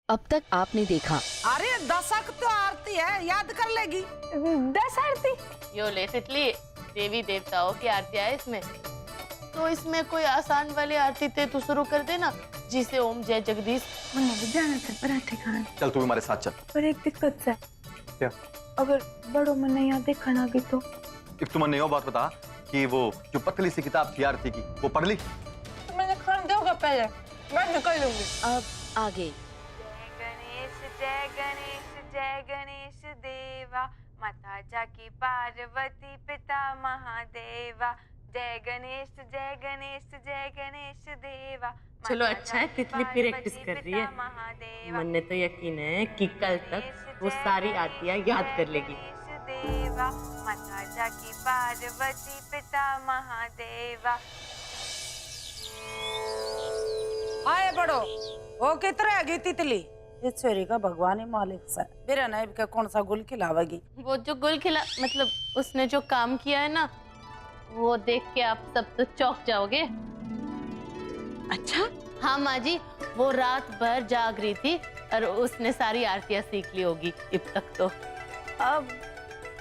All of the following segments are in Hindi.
अब तक आपने देखा। अरे दशक तो आरती है, याद कर लेगी। 10 आरती? यो ले तितली, देवी देवताओं की आरती है इसमें, तो इसमें कोई आसान वाली आरती थे तो शुरू कर देना, जिसे ओम जय जगदीश। मुन्ने भी जाना था पराठे खाने। चल तू हमारे साथ चल। पर एक दिक्कत है। क्या? अगर बड़ों में नहीं यहाँ देखना भी तो? एक तुम ने यो बात बता कि वो जो पतली सी किताब थी आरती की, वो पढ़ ली? तो मैंने खाना दोगा पहले, मैं निकल लूंगी। अब आगे। जय गणेश देवा, माता जाकी पार्वती पिता महादेवा। जय गणेश जय गणेश जय गणेश देवा। चलो अच्छा है, तितली प्रैक्टिस कर रही है। मन ने तो यकीन है कि कल तक वो सारी आरतियां याद कर लेगी। देवा माता जाकी पार्वती पिता महादेवा। आए बड़ो, वो कितने गई तितली? ये छोरी का भगवान ही मालिक से मेरा नाइब का कौन सा गुल खिलावेगी? वो जो गुल खिला, मतलब उसने जो काम किया है ना, वो देख के आप सब तो चौंक जाओगे। अच्छा? हाँ माँ जी, वो रात भर जाग रही थी और उसने सारी आरतियां सीख ली होगी अब तक तो। अब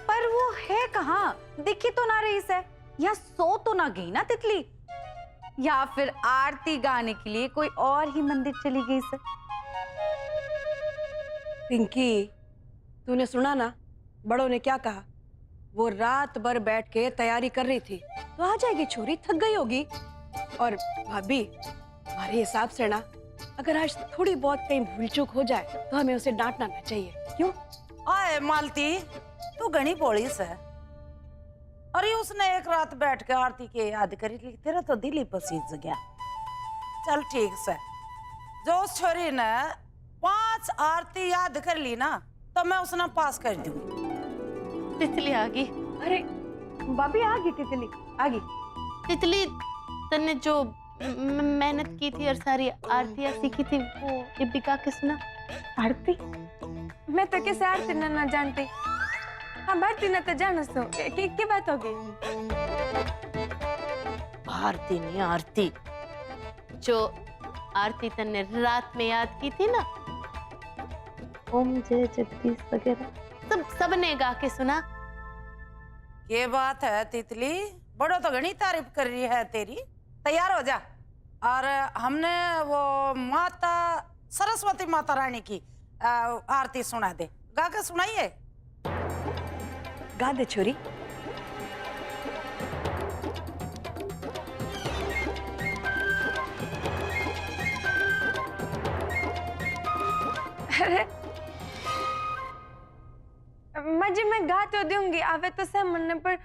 पर वो है कहाँ? दिखी तो ना रही से, या सो तो ना गई ना तितली, या फिर आरती गाने के लिए कोई और ही मंदिर चली गई से। पिंकी, तूने सुना ना बड़ों ने क्या कहा? वो रात भर बैठ के तैयारी कर रही थी, तो आ जाएगी छोरी, थक गई होगी। और भाभी, हमारे हिसाब से ना, अगर आज थोड़ी बहुत कहीं भूल चूक हो जाए तो हमें उसे डांटना ना चाहिए। क्यों? आए मालती, तू घनी बोली से। अरे उसने एक रात बैठ के आरती के याद करी, तेरा तो दिल ही पसीज गया। चल ठीक से, जो उस छोरी ने 5 आरती याद कर ली ना, तो मैं उसने पास कर दूंगी। तितली आ गई। अरे भाभी आ गई तितली, आ गई। तितली, तन्ने जो मेहनत की थी और सारी आरतियां सीखी थी, वो इब्बिका के सुना? आरती? मैं तो कैसे आरती ना जानती। हाँ भारती ने तो जाना सो। क्या बात हो गई? आरती नहीं, आरती जो आरती तन्ने रात में याद की थी ना, ओम जय जगदीश वगैरह सब ने गा के सुना। ये बात है तितली, बड़ो तो घनी तारीफ कर रही है तेरी। तैयार हो जा, और हमने वो माता सरस्वती माता रानी की आरती सुना दे। गा के सुनाइए। गा दे छोरी। अरे माँ जी, मैं गा तो दूंगी, आवे तो से मन पर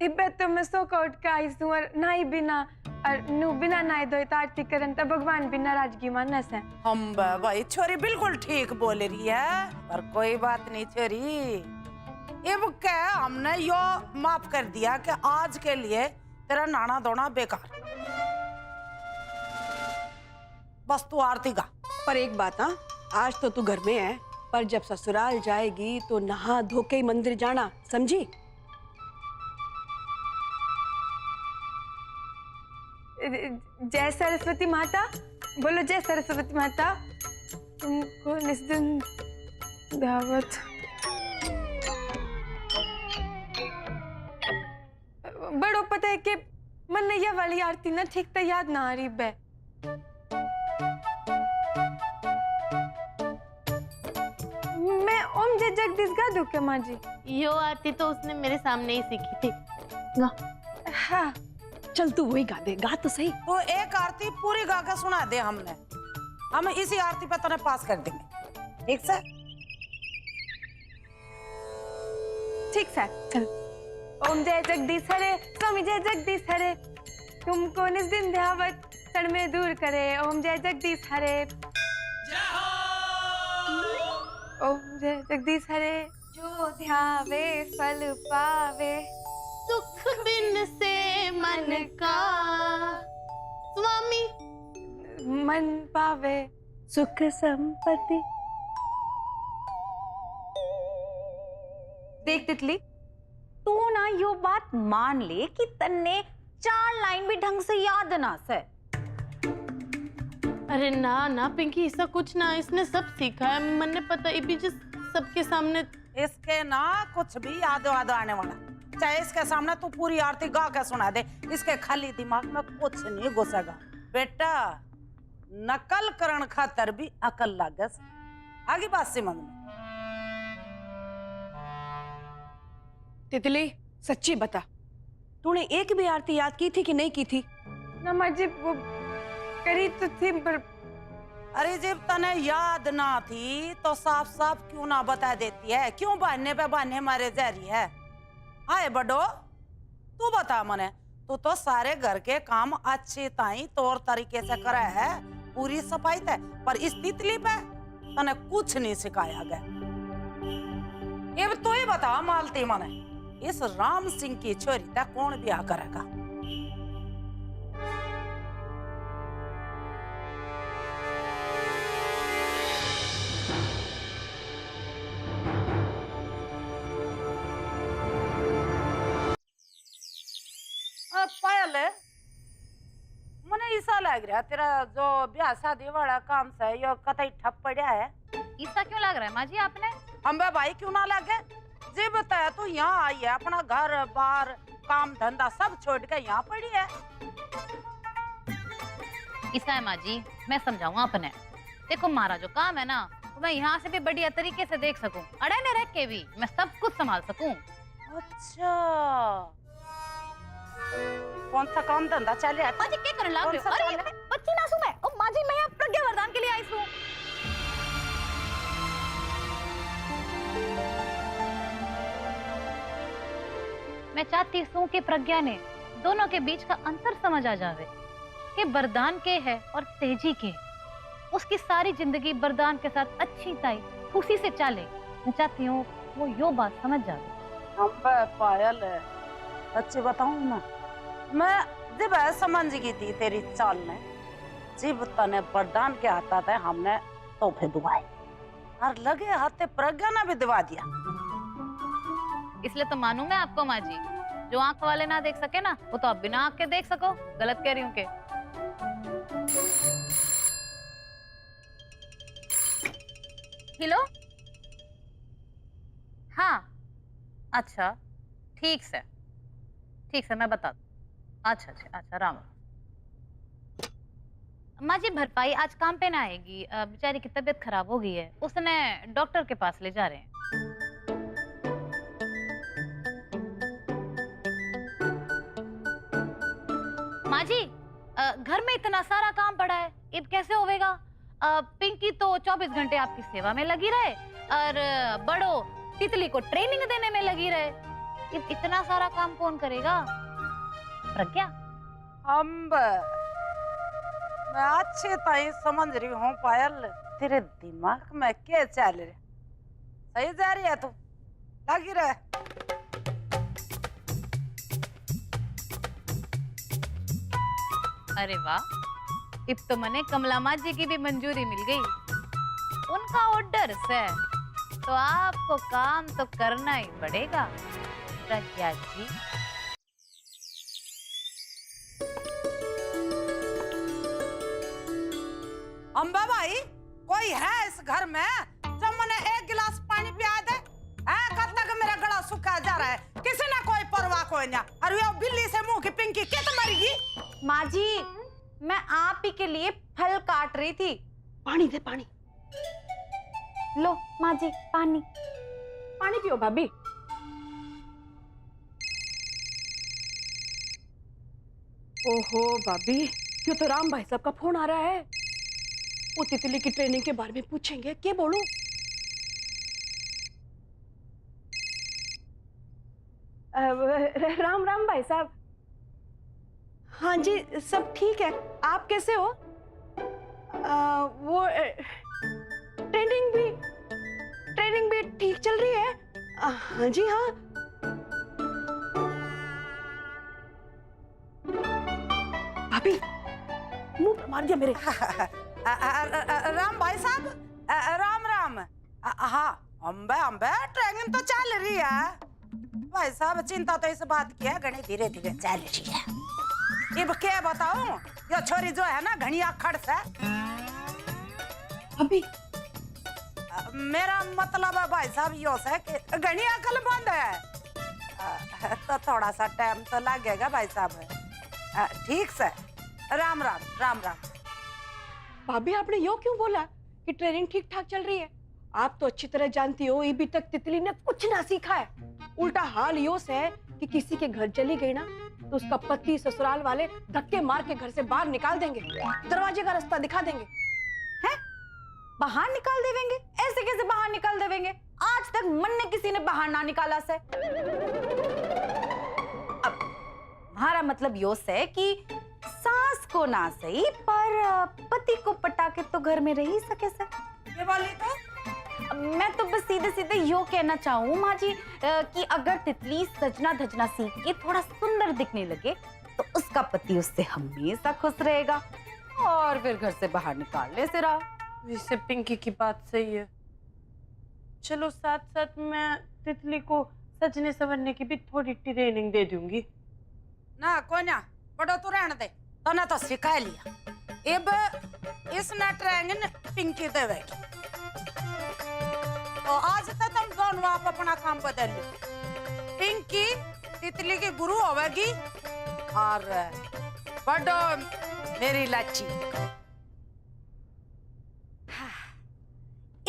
इब्बे तो मैं सो का उठ के आई हूँ, और नाई बिना और नु बिना नाई धोए तो आरती करन तो भगवान भी नाराजगी मानस है। हम भाई छोरी बिल्कुल ठीक बोल रही है, पर कोई बात नहीं छोरी। अब क्या हमने यो माफ कर दिया कि आज के लिए तेरा नाना धोना बेकार, बस तू आरती गा। पर एक बात, हाँ, आज तो तू घर में है, पर जब ससुराल जाएगी तो नहा धो के मंदिर जाना, समझी? जय सरस्वती माता, बोलो जय सरस्वती माता। तुमको निस्दिन दावत। बड़ो पता है कि मन ने यह वाली आरती ना ठीक तो याद ना आ रही बे। मैं ओम जय जगदीश गा दूं क्या माँ जी? यो आरती तो उसने मेरे सामने ही सीखी थी। हाँ चल तू वही गा दे, गा तो सही। तो एक आरती पूरी गा के सुना दे हमने, हम इसी आरती पे तुझे पास कर देंगे, ठीक से? ठीक सर, चल। ओम जय जगदीश हरे, स्वामी जय जगदीश हरे, तुमको निस्दिन ध्यावत क्षण में दूर करे। ओम जय जगदीश हरे, ओम जय जगदीश हरे, जो ध्यावे फल पावे। सुख बिन से मन का स्वामी मन पावे, सुख संपत्ति। देख तितली, तू ना यो बात मान ले कि तन्ने 4 लाइन भी ढंग से याद ना से। अरे ना ना पिंकी, ऐसा कुछ ना, इसने सब सीखा है। मैंने पता ये भी जिस सबके सामने। इसके ना कुछ भी याद आने वाला, चाहे इसके सामने तू पूरी आरती गा के सुना दे, इसके खाली दिमाग में कुछ नहीं घुसेगा। बेटा नकल करण खातर भी अकल लागे। आगे बात समझ में। तितली सच्ची बता, तूने एक भी आरती याद की थी कि नहीं की थी? ना माँ जी वो करी तो थी पर अरे जब तने याद ना थी तो साफ साफ क्यों ना बता देती है? क्यों बहाने पे बहाने मारे जा रही है? आए बड़ो तू बता मने, तू तो सारे घर के काम अच्छे ताई तौर तरीके से करे है, पूरी सफाई थे, पर इस तितली पे तने कुछ नहीं सिखाया गया। ये तो ही बता मालती मने, इस राम सिंह की छोरी ता कौन ब्याह करेगा? पायल मने ऐसा लग रहा तेरा जो ब्याह शादी वाला काम से यो कतई ठप पड़ा है। ऐसा क्यों लग रहा है माँ जी आपने? अम्बे भाई क्यों ना लगे? जी बताया तू यहाँ आई है, अपना घर बार काम धंधा सब छोड़ के यहाँ पड़ी है। ऐसा है माँ जी, मैं समझाऊंगा अपने। देखो हमारा जो काम है ना, तो मैं यहाँ से भी बढ़िया तरीके से देख सकूं, अड़े न रख के भी मैं सब कुछ संभाल सकूं। अच्छा कौन सा काम धंधा चल रहा है? माँ जी क्या करने लग रहे हो? अरे बच्ची नासुम है। ओ माँ जी मैं यहाँ प्रज्ञा वरदान के लिए आई हूँ। मैं चाहती हूँ कि प्रज्ञा ने दोनों के बीच का अंतर समझ आ जावे कि वरदान के है और तेजी के। उसकी सारी जिंदगी वरदान के साथ अच्छी ताई खुशी से चले। मैं चाहती हूँ वो यो बात समझ जावे। अम्बे पायल अच्छी बताऊं ना, मैं जब समझ गई थी तेरी चाल में, जब तने वरदान के हाथा थे हमने तोहफे दुआए और लगे हाथे प्रज्ञा ने भी दिवा दिया। इसलिए तो मानू मैं आपको माँ जी, जो आंख वाले ना देख सके ना, वो तो आप बिना आंख के देख सको। गलत कह रही हूँ के? हेलो हाँ अच्छा ठीक से मैं बता दूँ। अच्छा राम। माँ जी भरपाई आज काम पे ना आएगी, बेचारी की तबीयत खराब हो गई है, उसने डॉक्टर के पास ले जा रहे हैं। माँ जी घर में इतना सारा काम पड़ा है, अब कैसे होवेगा? पिंकी तो 24 घंटे आपकी सेवा में लगी रहे और बड़ो तितली को ट्रेनिंग देने में लगी रहे। इतना सारा काम कौन करेगा? प्रज्ञा। मैं अच्छे ताई समझ रही हूँ पायल, तेरे दिमाग में क्या चल रहा? सही जा रही है तू, लगी रहे। अरे वाह, अब तो मने कमला माँ जी की भी मंजूरी मिल गई। उनका ऑर्डर है तो आपको काम तो करना ही पड़ेगा प्रज्ञा जी। अम्बा भाई कोई है इस घर में जो मने एक गिलास पानी पिया दे? कब तक मेरा गला सूखा जा रहा है, किसी ना कोई परवाह कोई ना। अरे वो बिल्ली से मुंह की पिंकी कित मरेगी? माँ जी मैं आप ही के लिए फल काट रही थी। पानी दे पानी। लो माँ जी पानी। पानी पियो भाभी। ओहो भाभी, क्यों तो राम भाई साहब का फोन आ रहा है। वो तितली की ट्रेनिंग के बारे में पूछेंगे, क्या बोलूं? राम भाई साहब। हाँ जी सब ठीक है, आप कैसे हो? वो ट्रेनिंग भी ठीक चल रही है। हाँ जी हाँ। भाभी मुंह मार दिया मेरे। राम भाई साहब, राम। हाँ अम्बे ट्रेनिंग तो चल रही है भाई साहब, चिंता तो इस बात की है घनी धीरे धीरे चल रही है। अब क्या बताऊं, ये छोरी जो है ना घनी अखड़ से अभी मेरा मतलब है भाई साहब यो है कि घनी अकल बंद है, तो थोड़ा सा टाइम तो लगेगा भाई साहब। ठीक से, राम राम राम राम। भाभी आपने यो क्यों बोला कि ट्रेनिंग ठीक ठाक चल रही है? आप तो अच्छी तरह जानती हो अभी तक तितली ने कुछ ना सीखा है। उल्टा हाल यो है कि किसी के घर चली गई ना तो उसका पति ससुराल वाले धक्के मार के घर से बाहर निकाल देंगे, दरवाजे का रास्ता दिखा देंगे। हैं? बाहर निकाल देवेंगे? ऐसे कैसे बाहर निकाल देवेंगे? आज तक मन ने किसी ने बाहर ना निकाला से। अब हमारा मतलब यो है कि सास को ना सही पर पति को पटा के तो घर में रह ही सके से। ये बोली तो मैं तो बस सीधे सीधे यो कहना चाहूँ माँ जी कि अगर तितली सजना धजना सीख के थोड़ा सुंदर दिखने लगे तो उसका पति उससे हमेशा खुश रहेगा और फिर घर से बाहर निकालने से रहा। वैसे पिंकी की बात सही है। चलो साथ साथ मैं तितली को सजने संवरने की भी थोड़ी ट्रेनिंग दे दूंगी। ना कोई ना, बड़ो तू रहने दे, तो ना तो सिखा लिया। अब इसने ट्रेनिंग पिंकी देवेगी। तो आज तक तुम दोनों आप अपना काम बदल लो। पिंकी तितली की गुरु होगी और बड़ो मेरी लच्ची।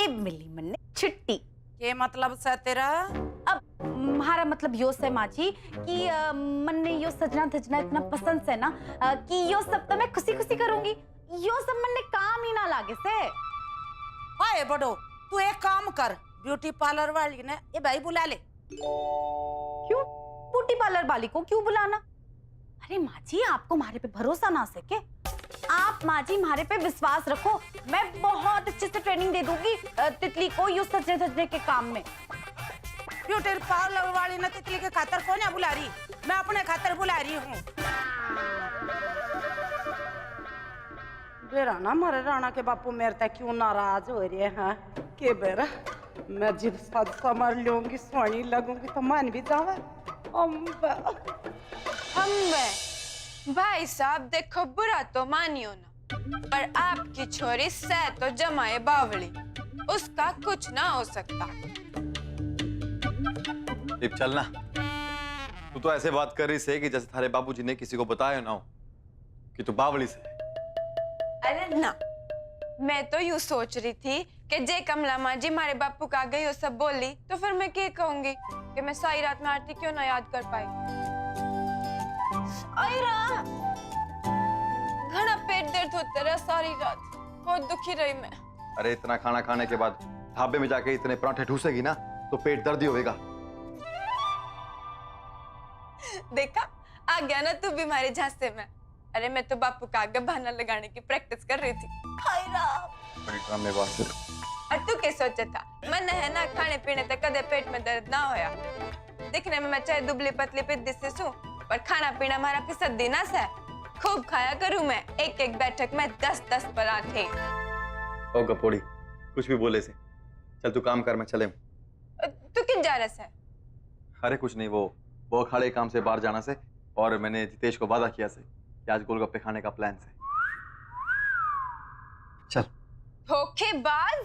अब मिली मन छुट्टी। ये मतलब से तेरा? अब हमारा मतलब यो से माँ जी कि मन ने यो सजना धजना इतना पसंद से ना कि यो सब तो मैं खुशी खुशी करूंगी। यो सब मन ने काम ही ना लागे से। आए बड़ो, तू एक काम कर, ब्यूटी पार्लर वाली ने ये भाई बुला ले। क्यों ब्यूटी पार्लर वाली को क्यों बुलाना? अरे माँ जी आपको हमारे पे भरोसा ना सके? आप माँ जी हमारे पे विश्वास रखो, मैं बहुत अच्छे से ट्रेनिंग दे दूंगी तितली को यू सजने धजने के काम में। ब्यूटी पार्लर वाली ने तितली के खातर कौन है बुला रही? मैं अपने खातर बुला रही हूँ। राणा मारे राणा के बापू मेरे तक क्यों नाराज हो रहे हैं? के बेरा मैं जब साथ समर लूंगी सोनी लगूंगी तो मान भी जावा। भाई साहब देखो बुरा तो मानियो ना, पर आपकी छोरी से तो जमाए बावली, उसका कुछ ना हो सकता। अब चलना। तू तो ऐसे बात कर रही से कि जैसे थारे बाबूजी ने किसी को बताया ना हो कि तू बावली से। अरे ना, मैं तो यूं सोच रही थी कि जे कमला माँ जी हमारे बापू का गई वो सब बोली तो फिर मैं क्या कहूंगी कि मैं सारी रात में आरती क्यों ना याद कर पाई। घना पेट दर्द होता रहा सारी रात, बहुत दुखी रही मैं। अरे इतना खाना खाने के बाद ढाबे में जाके इतने पराठे ठूसेगी ना तो पेट दर्द ही होगा। देखा आ गया ना तू भी हमारे झांसे में। अरे मैं तो बापू का आगे बहाना लगाने की प्रैक्टिस कर रही थी। हाय राम। और तू क्या सोचा था? मन है ना खाने पीने तक कदे पेट में दर्द ना होया। दिखने में मैं चाहे दुबली पतली पिद्दी से सू, पर खाना पीना हमारा फिसदी ना से। खूब खाया करूं मैं, एक एक बैठक में 10-10 पराठे। ओ गपोड़ी, कुछ भी बोले से। चल तू काम कर, मैं चले। तू किन जा रहा है? अरे कुछ नहीं, वो अखाड़े काम से बाहर जाना से और मैंने जितेश को वादा किया से कि आज गोलगप्पे खाने का प्लान से। चल। धोखेबाज।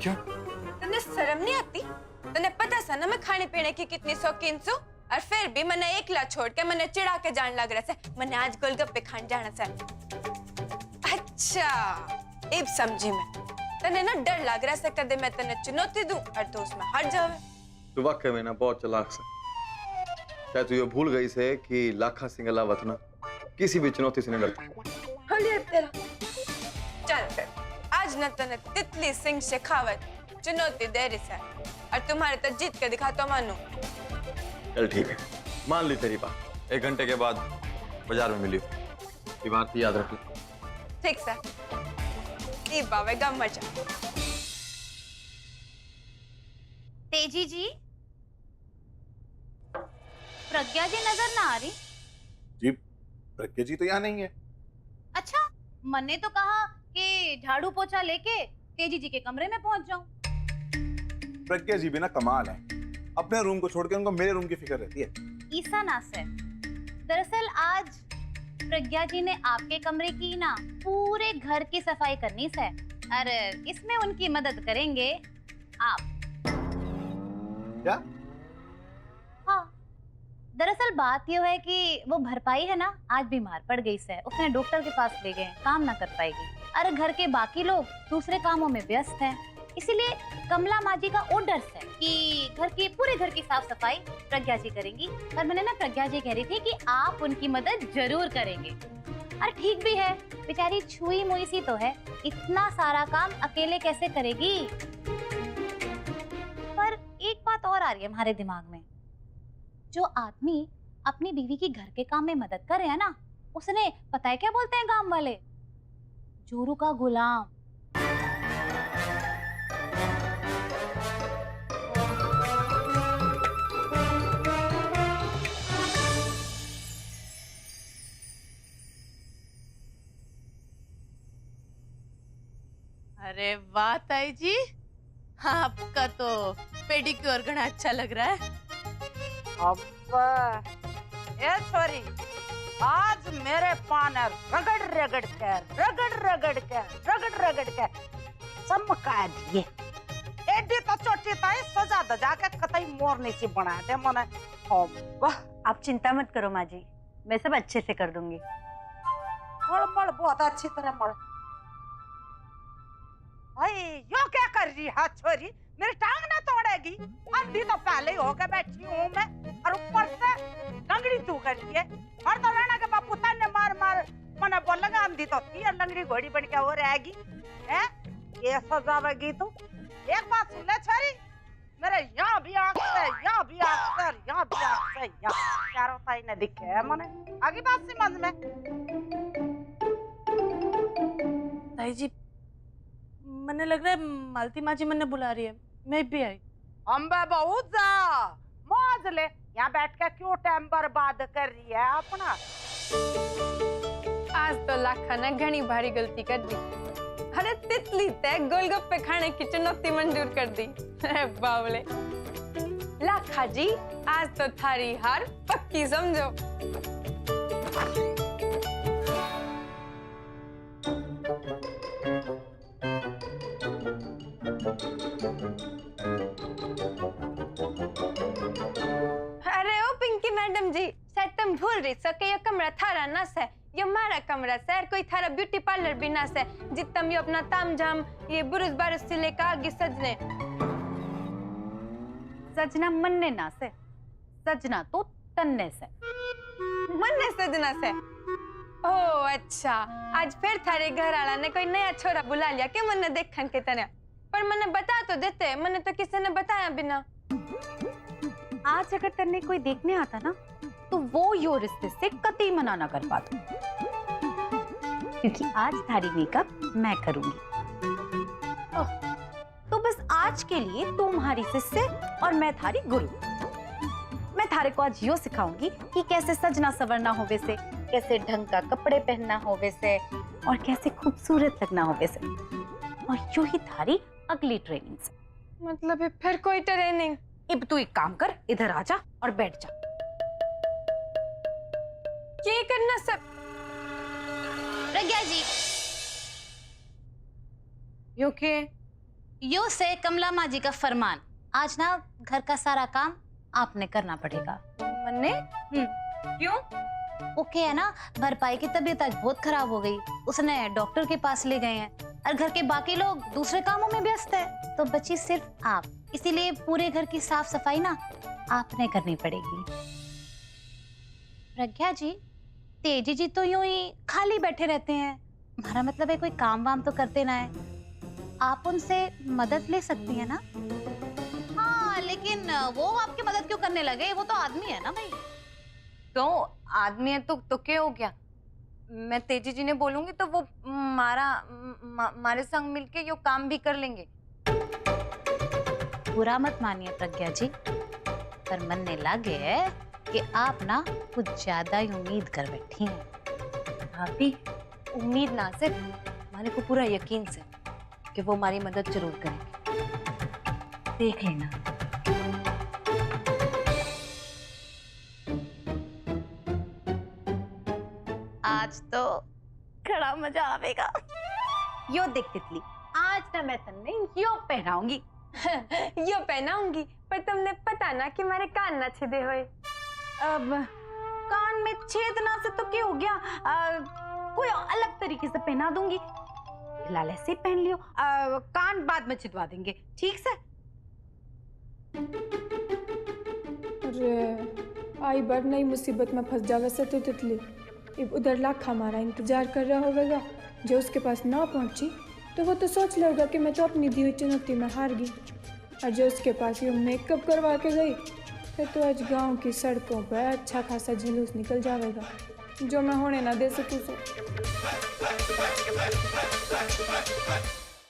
क्यों? तन्ने शर्म नहीं आती? तन्ने पता सा ना मैं खाने पीने की कितनी शौकीन सू, और फिर भी मैंने एकला छोड़ के मैंने चिढ़ा के जान लग रहा से मैंने आज गोलगप्पे खाने जाना से। अच्छा अब समझी मैं। तन्ने ना डर लग रहा से कदे मैं तन्ने चुनौती दूं और तो उसमें हार जावे। तू वाकई में ना बहुत चालाक से। क्या तू ये भूल गई से कि लाखा सिंगला वतना किसी भी चुनौती से नहीं डरता। तेरा चल फिर आज न तन्ने तितली सिंह शेखावत चुनौती दे रही है और तुम्हारे तो जीत के दिखा तो मानू। चल ठीक है, मान ली तेरी बात। 1 घंटे के बाद बाजार में मिलियो। ये बात याद रख ले। ठीक से ई बावेगा मजा। तेजी जी, प्रज्ञा जी नजर ना आ रही। जी प्रज्ञा जी तो यहाँ नहीं है। अच्छा, मैंने तो कहा कि झाड़ू पोछा लेके तेजी जी के कमरे में पहुंच जाऊं। प्रज्ञा जी भी ना कमाल है, अपने रूम को छोड़ के उनको मेरे रूम की फिक्र रहती है। ईसा ना से दरअसल आज प्रज्ञा जी ने आपके कमरे की ना पूरे घर की सफाई करनी है और इसमें उनकी मदद करेंगे आप। क्या? हाँ, दरअसल बात ये है कि वो भरपाई है ना आज बीमार पड़ गई है, उसने डॉक्टर के पास ले गए, काम ना कर पाएगी। अरे घर के बाकी लोग दूसरे कामों में व्यस्त हैं, इसीलिए कमला माँ जी का ऑर्डर है कि पूरे घर की साफ सफाई प्रज्ञा जी करेंगी। पर मैंने ना प्रज्ञा जी कह रही थी कि आप उनकी मदद जरूर करेंगे। अरे ठीक भी है, बेचारी छुई मुई सी तो है, इतना सारा काम अकेले कैसे करेगी। पर एक बात और आ रही है हमारे दिमाग में, जो आदमी अपनी बीवी की घर के काम में मदद कर रहे हैं ना, उसने पता है क्या बोलते हैं गांव वाले, जोरू का गुलाम। अरे वाह ताई जी, आपका तो पेडिक्योर घना अच्छा लग रहा है। अब्बा, ए छोरी, आज मेरे पाने रगड़ के चमका दिए। एडी तो चोटी ताई सजा दजा के कतई मोरनी सी बना दे मने। अब्बा, आप चिंता मत करो माँ जी, मैं सब अच्छे से कर दूंगी। मड़ बहुत अच्छी तरह मड़। भाई यो क्या कर रही है छोरी, मेरी टांग ना तोड़ेगी। अंधी तो पहले ही होके बैठी हूँ मैं, और ऊपर से लंगड़ी तू करती है। और तो राणा के बापू तन्ने मार मने बोल लगा अंधी तो थी और लंगड़ी घोड़ी बन के हो रहेगी। हैं ये सजावेगी तू। एक बात सुन ले छोरी, मेरे यहाँ भी आँख से, यहाँ भी आँख से, यहाँ भी आँख से, यहाँ चारों साइड ने दिखे है मने। आगे बात समझ में। ताई जी, मने लग रहा है मालती माँ जी मने बुला रही है, मैं भी आई। अम्बे बहू जा, मौज ले, यहाँ बैठ के क्यों टाइम बर्बाद कर रही है अपना। आज तो लाखा ने घनी भारी गलती कर दी। अरे तितली ते गोलगप्पे खाने की चुनौती मंजूर कर दी। बावले लाखा जी, आज तो थारी हार पक्की समझो। अरे ओ पिंकी मैडम जी, शायद तुम भूल रही सो कि ये कमरा थारा नस है, ये हमारा कमरा है। कोई थारा ब्यूटी पार्लर भी नस है जितम ये अपना तामझाम ये बुरुज बारुज से लेकर आगे सजने। सजना मन्ने ना से, सजना तो तन्ने से। मन्ने सजना से। ओ अच्छा, आज फिर थारे घर वाला ने कोई नया छोरा बुला लिया कि मन्ने देखन के तरह। पर मन्ने बता तो देते, मन्ने तो किसी ने बताया बिना। आज अगर तन्ने कोई देखने आता ना, तो वो यो रिश्ते से कतई मना ना कर पाती, क्योंकि आज थारी मेकअप मैं करूंगी। तो बस आज के लिए तुम्हारी शिष्य और मैं थारी गुरु। मैं थारे को आज यो सिखाऊंगी कि कैसे सजना सवरना हो वैसे, कैसे ढंग का कपड़े पहनना हो वैसे, और कैसे खूबसूरत लगना हो वैसे। और यो ही थारी अगली ट्रेनिंग से। मतलब फिर कोई ट्रेनिंग? अब तू एक काम कर, इधर आ जा और बैठ जा। ये करना सब। प्रज्ञा जी, यो के? यो से कमला माँ जी का फरमान, आज ना घर का सारा काम आपने करना पड़ेगा। मन्ने? क्यों? ओके है ना, भरपाई की तबीयत आज बहुत खराब हो गई, उसने डॉक्टर के पास ले गए हैं और घर के बाकी लोग दूसरे कामों में व्यस्त है, तो बची सिर्फ आप। इसीलिए पूरे घर की साफ सफाई ना आपने करनी पड़ेगी। प्रज्ञा जी, तेजी जी तो यूं ही खाली बैठे रहते हैं, हमारा मतलब है कोई काम वाम तो करते ना है, आप उनसे मदद ले सकती हैं ना। हाँ, लेकिन वो आपकी मदद क्यों करने लगे, वो तो आदमी है ना भाई। तो आदमी है तो क्या हो गया? मैं तेजी जी ने बोलूंगी तो वो मारे संग मिलके यो काम भी कर लेंगे। बुरा मत मानिए प्रज्ञा जी, पर मन ने लगे है कि आप ना कुछ ज्यादा ही उम्मीद कर बैठी हैं। भाभी, उम्मीद ना से हमारे को पूरा यकीन से कि वो हमारी मदद जरूर करेंगे। देख लेना। आज तो खड़ा मजा आवेगा। यो देख तितली, आज ना मैं तन्ने यो पहनाऊंगी। यो पहनाऊंगी, पर तुमने पता ना कि हमारे कान ना छिदे हुए। अब कान में छेदना से तो क्या हो गया, कोई अलग तरीके से पहना दूंगी। फिलहाल ऐसे ही पहन लियो, कान बाद में छिदवा देंगे, ठीक से। अरे आई बार नई मुसीबत में फंस जावे से तो तितली। अब उधर लाखा हमारा इंतजार कर रहा होगा, जो उसके पास ना पहुंची तो वो तो सोच लेगा कि मैं तो अपनी दी हुई चुनौती में हार गई। और जो उसके पास ये मेकअप करवा के गई, फिर तो आज गांव की सड़कों पर अच्छा खासा जुलूस निकल जाएगा, जो मैं होने ना दे सकूँ।